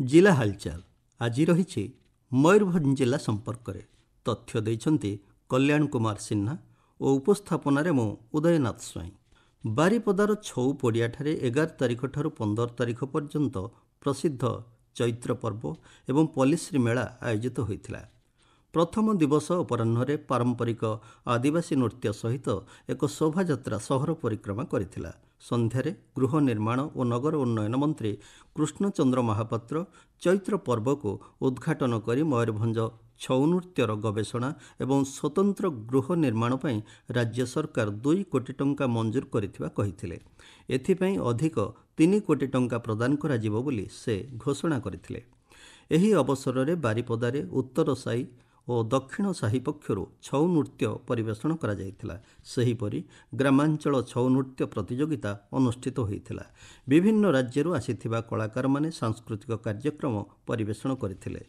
जिला हालचाल आज रही मयूरभंज जिला संपर्क में तथ्य देइछन्ति कल्याण कुमार सिन्हा और उपस्थापन मु उदयनाथ स्वाई। बारिपदार छौ पड़ियाठारे 11 तारिख ठारू 15 तारिख पर्यंत प्रसिद्ध चैत्र पर्व एवं पल्लीश्री मेला आयोजित होइथिला। प्रथम दिवस अपराह्न पारंपरिक आदिवासी नृत्य सहित एक शोभायात्रा सहर परिक्रमा करथिला। संध्यारे गृह निर्माण और नगर उन्नयन मंत्री कृष्णचंद्र महापात्र चैत्र पर्व को उद्घाटन कर मयूरभंज छौ नृत्यर गवेषणा एवं स्वतंत्र गृह निर्माण पर राज्य सरकार 2 कोटी टंका मंजूर करिथिबा कहिथिले। एथिपई अधिक 3 कोटी टंका प्रदान करा जिवो बोली से घोषणा करथिले। एही अवसर में बारिपदारे उत्तर साई और दक्षिण साही पक्षरु छौ नृत्य परिवेषण करा जायथिला। सेहीपरि ग्रामांचल छौ नृत्य प्रतियोगिता अनुष्ठित होइथिला। विभिन्न राज्यरू आसिथिबा कलाकार माने सांस्कृतिक कार्यक्रम परिवेषण करथिले।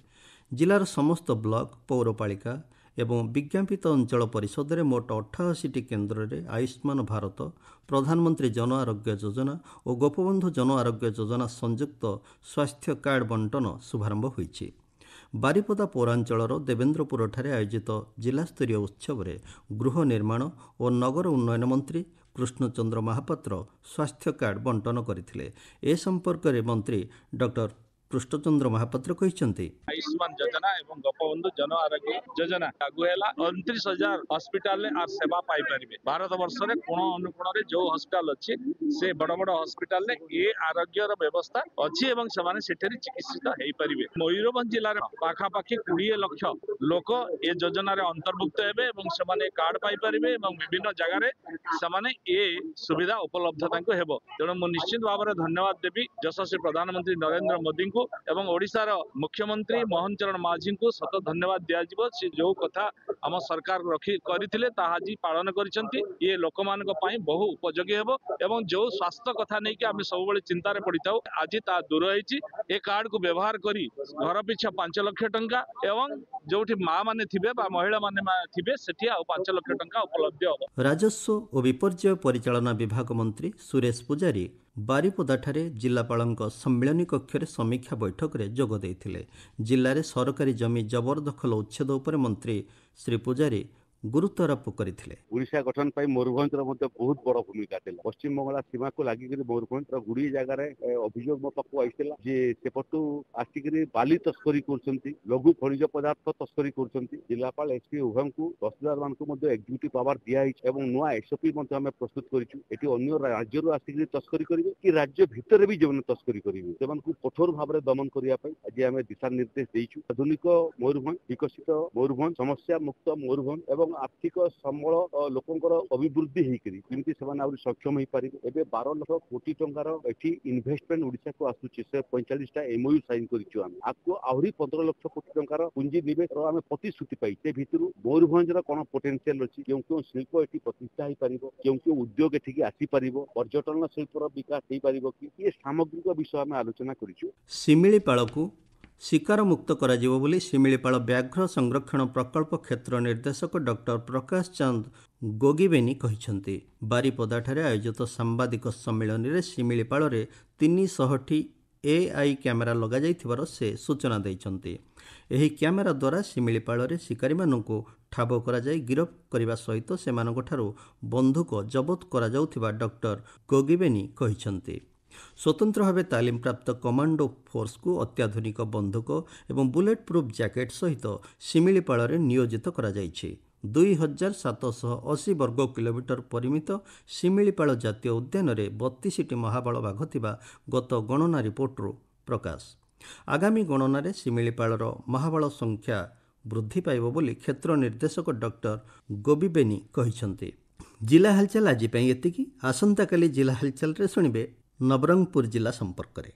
जिलार समस्त ब्लॉक पौरपालिका एवं विज्ञापित अंचल परिषद में मोट 88टी केन्द्र में आयुष्मान भारत, प्रधानमंत्री जन आरोग्य योजना और गोपबंधु जन आरोग्य योजना संयुक्त स्वास्थ्य कार्ड बंटन शुभारंभ होइछि। बारिपदा पौरांचलर देवेन्द्रपुर ठारे आयोजित जिलास्तरीय उत्सव में गृह निर्माण और नगर उन्नयन मंत्री कृष्णचंद्र महापात्र स्वास्थ्य कार्ड बंटन करथिले। ए संपर्क में मंत्री डॉक्टर कृष्णचंद्र महापात्र कहिसंति आयुष्मान योजना एवं गोपबंधु जन आरोग्य योजना लागू है 29,000 हॉस्पिटल आर सेवा पाई परिबे। भारत वर्ष रे कोण अनुकोण रे जो हॉस्पिटल अछि से बड़ बड़ हॉस्पिटल रे ए आरोग्य रो व्यवस्था अछि एवं समाने सेठरी चिकित्सित हेई परिबे। मयूरभंज जिल्ला रे पाखा पाखी 20 लाख लोक ए योजना रे अंतर्भुक्त हेबे एवं समाने कार्ड पाई परिबे एवं विभिन्न जगह रे समाने ए सुविधा उपलब्ध तांको हेबो। तेणु मु निश्चित भाव रे धन्यवाद देबी यशस्वी प्रधानमंत्री नरेंद्र मोदी को एवं ओडिशार मुख्यमंत्री मोहन चरण माझी को सत धन्यवाद दिया से जो कथा आम सरकार रखी करथिले ताहा जी पालन करिसंती। ये लोक मान बहु उपयोगी हेबो एवं जो स्वास्थ्य कथा नहीं कि आम सब चिंतार पड़ी था आज ता दूर होइछि। ए कार्ड को व्यवहार करी घर पिछा 5 लाख टंका एवं जोठी माँ माने थिबे बा महिला माने थिबे सेठी आ 5 लाख टंका उपलब्ध हो। राजस्व और विपर्यय परिचालना विभाग मंत्री सुरेश पुजारी बारिपदाठारे जिलापालଙ୍କ सम्मिलनी कक्ष समीक्षा बैठक में जोग देइथिले। जिले में सरकारी जमी जबरदखल उच्छेद उपर मंत्री श्री पुजारी गुरुत्व आरोप करथिले। ओडिशा गठन पाई मयूरभंज बहुत बड़ भूमिका थिला। पश्चिम बंगाल सीमा को लागिक मयूरभंज गुड़ी जगार अभियोग मो पाखु आइला जे सेपटू आसिक बाली तस्करी करछंती, लघु खनिज पदार्थ तस्करी करछंती। जिलापाल एसपी उभय को तहसीलदार मान को एक्जिक्यूटिव पावर दिया एवं नुआ एसओपी आम प्रस्तुत करिछु। एटी अन्य राज्य आसिक तस्करी करिवे कि राज्य भितर भी जो तस्करी करिवे सेमानकु कठोर भाव में दमन करिया पई आज आम दिशा निर्देश देइछु। आधुनिक मयूरभंज, विकसित मयूरभंज, समस्या मुक्त मयूरभंज एवं आर्थिक संबल लोकंकर अभिवृद्धि होकर जमी से सक्षम हो पारे। एवं 12 लाख कोटी टंकार एठी इन्वेस्टमेंट ओडिशा को आसुची से 45टा एमओयू साइन करिछु। आम आपको आहरी 15 लाख कोटी टंकार पुंजी निवेश आम प्रतिश्रुति पाई से भितर मयूरभंज कौन पोटेंशियल अच्छी क्यों क्यों शिल्प एठी प्रतिष्ठा हो पार, क्यों क्यों उद्योग एठी आसी पार, पर्यटन शिल्पर विकास हो पार कि ये सामग्रिक विषय आम आलोचना करिछु। शिमिलीपाल को शिकार मुक्त करा जिवो बोली शिमिलीपाल व्याघ्र संरक्षण प्रकल्प क्षेत्र निर्देशक डॉक्टर प्रकाश चंद गोगिबेनी कहिसंति। बारिपदाठारे आयोजित सांबादिक सम्मेलन में शिमिलीपाल 300टी एआई कैमेरा लगा जाइथिबार से सूचना दैछंति। एही कैमेरा द्वारा शिमिलीपाल शिकारी मानकु ठाब करा जाय गिरफ करने सहित सेमानक ठारू बंधुक जबत करा जाउथिबा डॉक्टर गोगिबेनी कहिसंति। स्वतंत्र भाव तालीम प्राप्त कमांडो फोर्स को अत्याधुनिक बंधुक एवं बुलेट प्रूफ जैकेट सहित शिमिलीपाल नियोजित करा जायछि। 2780 वर्ग किलोमीटर परिमित शिमिलीपाल जातीय उद्यान में 32टी महाबल बाघ थिबा गत गणना रिपोर्टरू प्रकाश। आगामी गणना रे शिमिलीपाल महाबल संख्या वृद्धि पाइब बोली क्षेत्र निर्देशक डॉक्टर गोबिबेनी कहिसंति। जिला हालचाल आज एतिकी। आसंता काली जिला हालचाल रे सुनिबे नवरंगपुर जिला संपर्क में।